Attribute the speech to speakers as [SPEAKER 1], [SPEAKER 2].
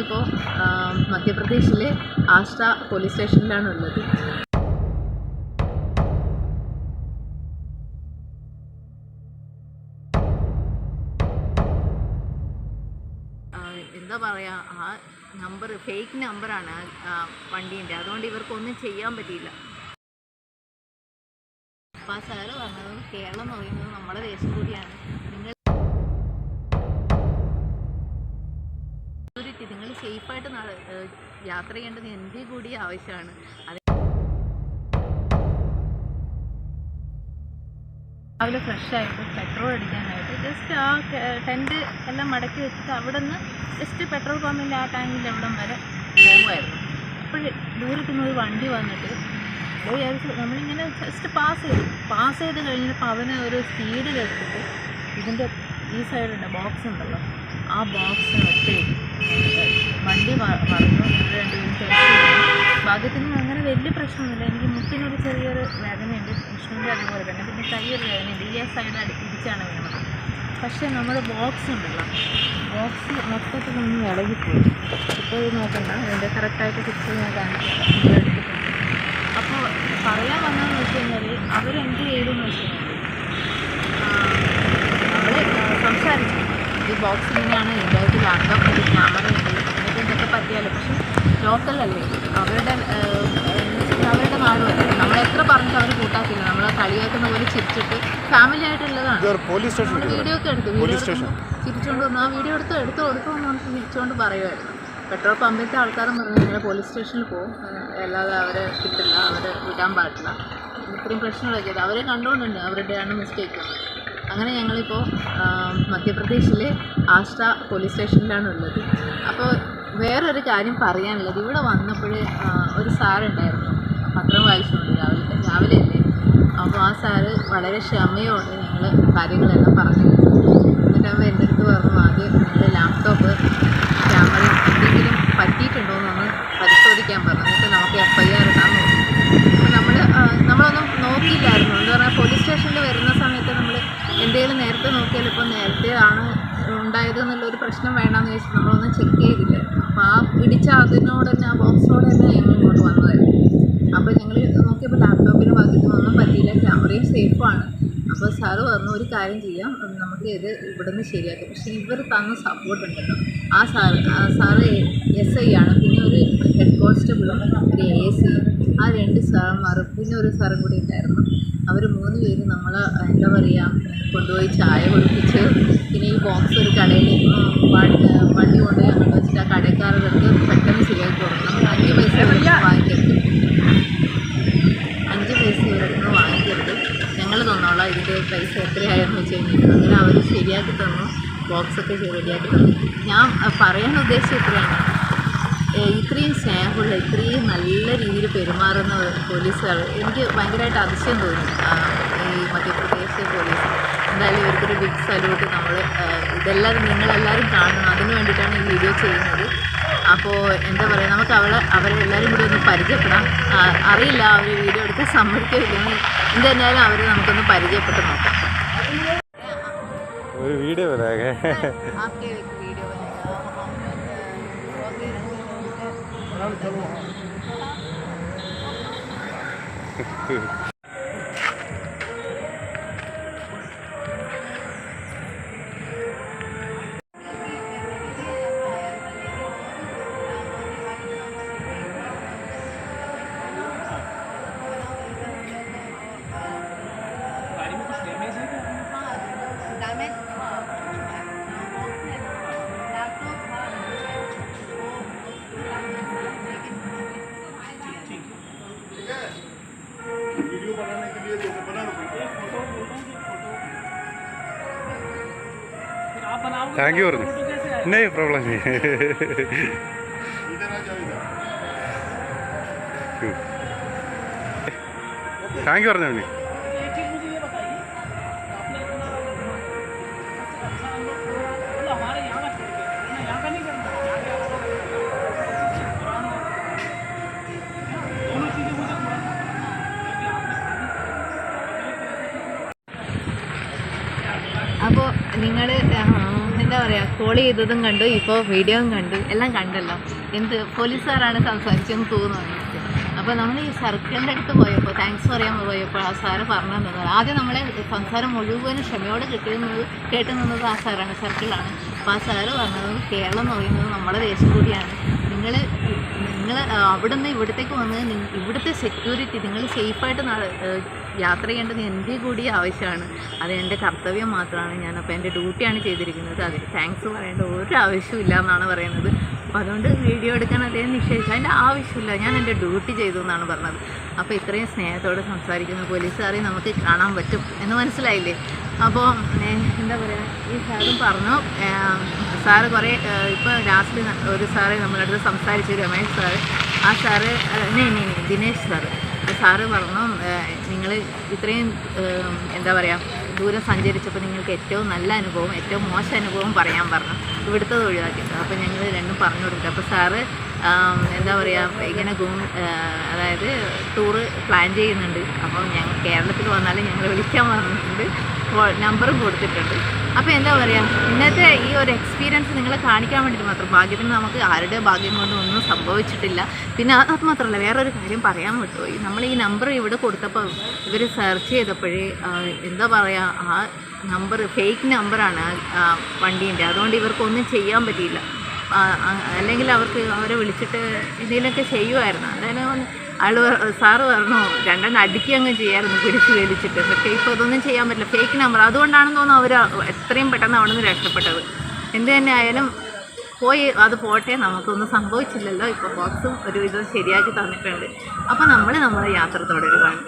[SPEAKER 1] ഞങ്ങളിപ്പോൾ മധ്യപ്രദേശിലെ Asta police സ്റ്റേഷനിലാണ് ഉള്ളത്. എന്താ പറയുക, ആ നമ്പർ ഫേക്ക് നമ്പറാണ് വണ്ടീൻ്റെ, അതുകൊണ്ട് ഇവർക്കൊന്നും ചെയ്യാൻ പറ്റിയില്ല. അപ്പോൾ ആ സാറ് പറഞ്ഞത് കേരളം എന്ന് പറയുന്നത് നമ്മുടെ ദേശം കൂടിയാണ്, നിങ്ങൾ സേഫായിട്ട് യാത്ര ചെയ്യേണ്ടത് എൻ്റെ കൂടി ആവശ്യമാണ്. രാവിലെ ഫ്രഷായിട്ട് പെട്രോൾ അടിക്കാനായിട്ട് ജസ്റ്റ് ആ ടെൻറ്റ് എല്ലാം മടക്കി വെച്ചിട്ട് അവിടെ നിന്ന് ജസ്റ്റ് പെട്രോൾ പമ്പിൻ്റെ ആ ടാങ്കിൻ്റെ അവിടം വരെ പോകുമായിരുന്നു. അപ്പോൾ ദൂരത്തുനിന്ന് ഒരു വണ്ടി വന്നിട്ട് നമ്മളിങ്ങനെ ജസ്റ്റ് പാസ് ചെയ്ത് കഴിഞ്ഞപ്പോൾ അവന് ഒരു സ്പീഡിലെടുത്തിട്ട് ഇതിൻ്റെ ഈ സൈഡിൻ്റെ ബോക്സ് ഉണ്ടല്ലോ, ആ ബോക്സിന് ഒറ്റയിടി വണ്ടി പറഞ്ഞു. രണ്ടുപേരും ഭാഗ്യത്തിന് അങ്ങനെ വലിയ പ്രശ്നമൊന്നുമില്ല. എനിക്ക് മുട്ടിനൊരു ചെറിയൊരു വേദനയുണ്ട്, വിഷ്ണുവിൻ്റെ അതുപോലെ തന്നെ, പിന്നെ കൈയൊരു വേദനയുണ്ട്. ഈ സൈഡ് ഇടിച്ചാണ് വീണത്. പക്ഷേ നമ്മുടെ ബോക്സ് ഉണ്ടല്ലോ, ബോക്സ് മൊത്തത്തിലൊന്നും ഇളകിപ്പോയി. ഇപ്പോൾ ഇത് നോക്കണ്ട, അതിൻ്റെ കറക്റ്റായിട്ട് ഫിക്സ് ഞാൻ കാണിക്കാം. അപ്പോൾ പറയാൻ വന്നതെന്ന് വെച്ച് കഴിഞ്ഞാൽ അവരെന്ത് ചെയ്തെന്ന് വെച്ച് കഴിഞ്ഞാൽ നമ്മൾ സംസാരിച്ചു, ഈ ബോക്സ് ഇങ്ങനെയാണ്, ഇതിൻ്റെ ലാപ്ടോപ്പ് ഉണ്ട്, ക്യാമറ ഉണ്ട്, എന്നിട്ട് ഇതൊക്കെ പറ്റിയാലോ. പക്ഷെ ലോക്കലല്ലേ, അവരുടെ നാടുമല്ലേ, നമ്മളെത്ര പറഞ്ഞിട്ട് അവർ കൂട്ടാക്കില്ല. നമ്മൾ കളിയാക്കുന്ന പോലെ ചിരിച്ചിട്ട് ഫാമിലി ആയിട്ടുള്ളതാണ്. വീഡിയോ ഒക്കെ എടുത്തു, ചിരിച്ചുകൊണ്ട് വന്നു. ആ വീഡിയോ എടുത്തു കൊടുക്കുമെന്ന് നമുക്ക് ചിരിച്ചുകൊണ്ട് പറയുമായിരുന്നു. പെട്രോൾ പമ്പിലത്തെ ആൾക്കാരും പറഞ്ഞു നിങ്ങൾ പോലീസ് സ്റ്റേഷനിൽ പോകും, അല്ലാതെ അവരെ കിട്ടില്ല, അവരെ വിടാൻ പാടില്ല. ഇത്രയും പ്രശ്നങ്ങളൊക്കെ ചെയ്ത് അവരെ കണ്ടുകൊണ്ടുണ്ട്, അവരുടെയാണ് മിസ്റ്റേക്ക്. അങ്ങനെ ഞങ്ങളിപ്പോൾ മധ്യപ്രദേശിലെ ആസ്റ്റ പോലീസ് സ്റ്റേഷനിലാണ് ഉള്ളത്. അപ്പോൾ വേറൊരു കാര്യം പറയാനുള്ളത്, ഇവിടെ വന്നപ്പോൾ ഒരു സാറുണ്ടായിരുന്നു, പത്രം വായിച്ചുകൊണ്ട് രാവിലെ അല്ലേ. അപ്പോൾ ആ സാറ് വളരെ ക്ഷമയോടെ ഞങ്ങൾ കാര്യങ്ങളെല്ലാം പറഞ്ഞു. എന്നിട്ട് അവർ എൻ്റെ അടുത്ത് പറഞ്ഞു, ആദ്യം നിങ്ങൾ ലാപ്ടോപ്പ് ക്യാമറയും എന്തെങ്കിലും പറ്റിയിട്ടുണ്ടോ എന്നൊന്ന് പരിശോധിക്കാൻ പറഞ്ഞു. എന്നിട്ട് നമുക്ക് FIR ഇടാൻ നോക്കി. അപ്പോൾ നമ്മളൊന്നും നോക്കിയില്ലായിരുന്നു. എന്താ പറയുക, പോലീസ് സ്റ്റേഷനിൽ വരുന്ന സമയത്ത് നമ്മൾ എന്തെങ്കിലും നേരത്തെ നോക്കിയാൽ ഇപ്പോൾ നേരത്തെ ആണ് ഉണ്ടായത് എന്നുള്ളൊരു പ്രശ്നം വേണമെന്ന് ചോദിച്ചാൽ നമ്മളൊന്നും ചെക്ക് ചെയ്തില്ല. അപ്പോൾ ആ പിടിച്ച അതിനോട് തന്നെ, ആ ബോക്സോടെ തന്നെ ഞങ്ങൾ ഇങ്ങോട്ട് വന്നതായിരുന്നു. അപ്പോൾ ഞങ്ങൾ നോക്കിയപ്പോൾ ലാപ്ടോപ്പിന് ഭാഗ്യത്തിനൊന്നും പറ്റിയില്ല, ക്യാമറയും സേഫാണ്. അപ്പോൾ സാറ് പറഞ്ഞു, ഒരു കാര്യം ചെയ്യാം, നമുക്ക് ഇത് ഇവിടുന്ന് ശരിയാക്കാം. പക്ഷേ ഇവർ തന്ന സപ്പോർട്ട് ഉണ്ടല്ലോ, ആ സാറ് SI ആണ്, പിന്നെ ഒരു ഹെഡ് കോൺസ്റ്റബിളും ഒരു ASC, ആ 2 സാറന്മാരും പിന്നെ ഒരു സാറും കൂടി ഉണ്ടായിരുന്നു. അവർ 3 പേര് നമ്മൾ എന്താ പറയുക കൊണ്ടുപോയി ചായ കുടിപ്പിച്ച്, പിന്നെ ഈ ബോക്സ് ഒരു കടയിൽ വണ്ടി കൊണ്ടുപോയി അങ്ങോട്ട് വെച്ചിട്ട് ആ കടക്കാരുടെ അടുത്ത് പെട്ടെന്ന് ശരിയാക്കി കൊടുക്കും. നമ്മൾ 5 പൈസ വാങ്ങിക്കരുത്, 5 പൈസ ഇവരടുത്ത് വാങ്ങിക്കരുത്, ഞങ്ങൾ തന്നോളാം, ഇതിൻ്റെ പൈസ എത്രയായെന്ന് വെച്ച് കഴിഞ്ഞാൽ. അങ്ങനെ അവർ ശരിയാക്കി തന്നു, ബോക്സൊക്കെ റെഡിയാക്കി തന്നു. ഞാൻ പറയാൻ ഉദ്ദേശിച്ചത് ഇത്രയാണ്, ഇത്രയും സ്നേഹമുള്ള, ഇത്രയും നല്ല രീതിയിൽ പെരുമാറുന്ന പോലീസുകാർ എനിക്ക് ഭയങ്കരമായിട്ട് അതിശയം തോന്നി. ഈ മധ്യപ്രദേശ് പോലീസ് എന്തായാലും ഇവർക്കൊരു ബിഗ് സല്യൂട്ട്. ഇതെല്ലാം നിങ്ങളെല്ലാവരും കാണണം, അതിന് വേണ്ടിയിട്ടാണ് ഈ വീഡിയോ ചെയ്യുന്നത്. അപ്പോൾ എന്താ പറയുക, നമുക്ക് അവരെല്ലാവരും കൂടി ഒന്ന് പരിചയപ്പെടാം. അറിയില്ല അവർ വീഡിയോ എടുക്കാൻ സമ്മതിക്കില്ലെന്ന്, എന്തായാലും അവർ നമുക്കൊന്ന് പരിചയപ്പെട്ട് നോക്കാം.
[SPEAKER 2] വീഡിയോ താങ്ക് യു പറഞ്ഞു. പിന്നെ പ്രോബ്ലം താങ്ക് യു പറഞ്ഞു.
[SPEAKER 1] അപ്പോൾ നിങ്ങൾ എന്താ പറയുക, കോൾ ചെയ്തതും കണ്ടു, ഇപ്പോൾ വീഡിയോയും കണ്ടു, എല്ലാം കണ്ടല്ലോ. എന്ത് പോലീസുകാരാണ് സംസാരിച്ചെന്ന് തോന്നുന്നു. അപ്പോൾ നമ്മൾ ഈ സർക്കിളിൻ്റെ അടുത്ത് പോയപ്പോൾ താങ്ക്സ് പറയാൻ പോയപ്പോൾ ആ സാറ് പറഞ്ഞു തന്നത്, ആദ്യം നമ്മളെ സംസാരം മുഴുവനും ക്ഷമയോടെ കേട്ട് നിന്നത് ആ സാറാണ്, സർക്കിളാണ്. അപ്പോൾ ആ സാറ് പറഞ്ഞത് കേരളം എന്ന് പറയുന്നത് നമ്മുടെ ദേശം കൂടിയാണ്. നിങ്ങൾ അവിടെ നിന്ന് ഇവിടത്തേക്ക് വന്ന് ഇവിടുത്തെ സെക്യൂരിറ്റി നിങ്ങൾ സേഫായിട്ട് യാത്ര ചെയ്യേണ്ടത് എൻ്റെ കൂടി ആവശ്യമാണ്. അത് എൻ്റെ കർത്തവ്യം മാത്രമാണ്. ഞാനപ്പോൾ എൻ്റെ ഡ്യൂട്ടിയാണ് ചെയ്തിരിക്കുന്നത്. അതിന് താങ്ക്സ് പറയേണ്ട ഒരു ആവശ്യമില്ല എന്നാണ് പറയുന്നത്. അപ്പോൾ അതുകൊണ്ട് വീഡിയോ എടുക്കാൻ അദ്ദേഹം നിശ്ചയിച്ചു. അതിൻ്റെ ആവശ്യമില്ല, ഞാൻ എൻ്റെ ഡ്യൂട്ടി ചെയ്തു എന്നാണ് പറഞ്ഞത്. അപ്പോൾ ഇത്രയും സ്നേഹത്തോടെ സംസാരിക്കുന്ന പോലീസുകാരെ നമുക്ക് കാണാൻ പറ്റും എന്ന് മനസ്സിലായില്ലേ? അപ്പോൾ എന്താ പറയുക, ഈ സാറും പറഞ്ഞു, സാറ് കുറേ ഇപ്പോൾ ലാസ്റ്റ് ഒരു സാറ് നമ്മുടെ അടുത്ത് സംസാരിച്ചു, രമേശ് സാറ്. ആ സാറ് ദിനേശ് സാറ്. ആ സാറ് പറഞ്ഞു, നിങ്ങൾ ഇത്രയും എന്താ പറയുക ദൂരം സഞ്ചരിച്ചപ്പോൾ നിങ്ങൾക്ക് ഏറ്റവും നല്ല അനുഭവം, ഏറ്റവും മോശം അനുഭവം പറയാൻ പറഞ്ഞു, ഇവിടുത്തെ ഒഴിവാക്കിയിട്ട്. അപ്പോൾ ഞങ്ങൾ രണ്ടും പറഞ്ഞു കൊടുത്തു. അപ്പോൾ സാറ് എന്താ പറയുക ഇങ്ങനെ അതായത് ടൂറ് പ്ലാൻ ചെയ്യുന്നുണ്ട്. അപ്പം ഞങ്ങൾ കേരളത്തിൽ വന്നാൽ ഞങ്ങൾ വിളിക്കാൻ പറഞ്ഞിട്ടുണ്ട്, നമ്പറും കൊടുത്തിട്ടുണ്ട്. അപ്പോൾ എന്താ പറയുക, ഇന്നത്തെ ഈ ഒരു എക്സ്പീരിയൻസ് നിങ്ങളെ കാണിക്കാൻ വേണ്ടിയിട്ട് മാത്രം. ഭാഗ്യത്തിന് നമുക്ക് ആരുടെ ഭാഗ്യം കൊണ്ടും ഒന്നും സംഭവിച്ചിട്ടില്ല. പിന്നെ അത് മാത്രമല്ല, വേറൊരു കാര്യം പറയാൻ വിട്ടുപോയി. നമ്മൾ ഈ നമ്പർ ഇവിടെ കൊടുത്തപ്പോൾ ഇവർ സെർച്ച് ചെയ്തപ്പോഴേ എന്താ പറയുക, ആ നമ്പർ ഫേക്ക് നമ്പറാണ് വണ്ടീൻ്റെ. അതുകൊണ്ട് ഇവർക്കൊന്നും ചെയ്യാൻ പറ്റിയില്ല. അല്ലെങ്കിൽ അവരെ വിളിച്ചിട്ട് എന്തെങ്കിലുമൊക്കെ ചെയ്യുമായിരുന്നു. അതായത് സാറ് പറഞ്ഞു രണ്ടെണ്ണം അടിക്കുക അങ്ങ് ചെയ്യാമായിരുന്നു പിടിച്ച് വലിച്ചിട്ട്. പക്ഷേ ഇപ്പോൾ അതൊന്നും ചെയ്യാൻ പറ്റില്ല, ഫേക്ക് നമ്പർ. അതുകൊണ്ടാണെന്ന് തോന്നുന്നു അവർ എത്രയും പെട്ടെന്ന് അവിടെ നിന്ന് രക്ഷപ്പെട്ടത്. എന്ത് തന്നെ ആയാലും പോയി, അത് പോട്ടെ, നമുക്കൊന്നും സംഭവിച്ചില്ലല്ലോ. ഇപ്പോൾ ബോക്സും ഒരു വിധം ശരിയാക്കി തന്നിട്ടുണ്ട്. അപ്പോൾ നമ്മളെ യാത്ര തുടരുകയാണ്.